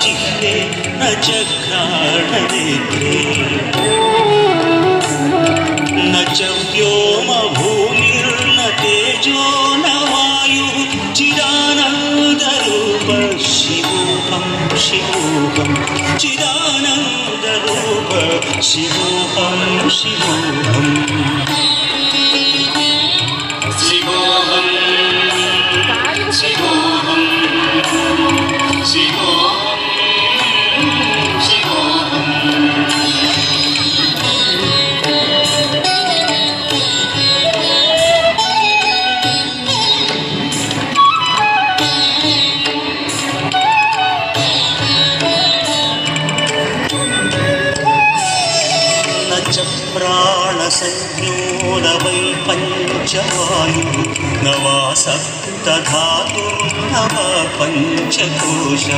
जिह्वे न चक्राणनेत्रे न च व्योमभूमिर्न तेजो न वायुः चिदानन्दरूप शिवोऽहं शिवोऽहं चिदानन्दरूप शिवोऽहं शिवोऽहं शिवोऽहं शिवोऽहं शिवोऽहं शिवोऽहं च प्राणसंज्ञो न वै पञ्चवायुः न वा सप्तधातुः न वा पञ्चकोशः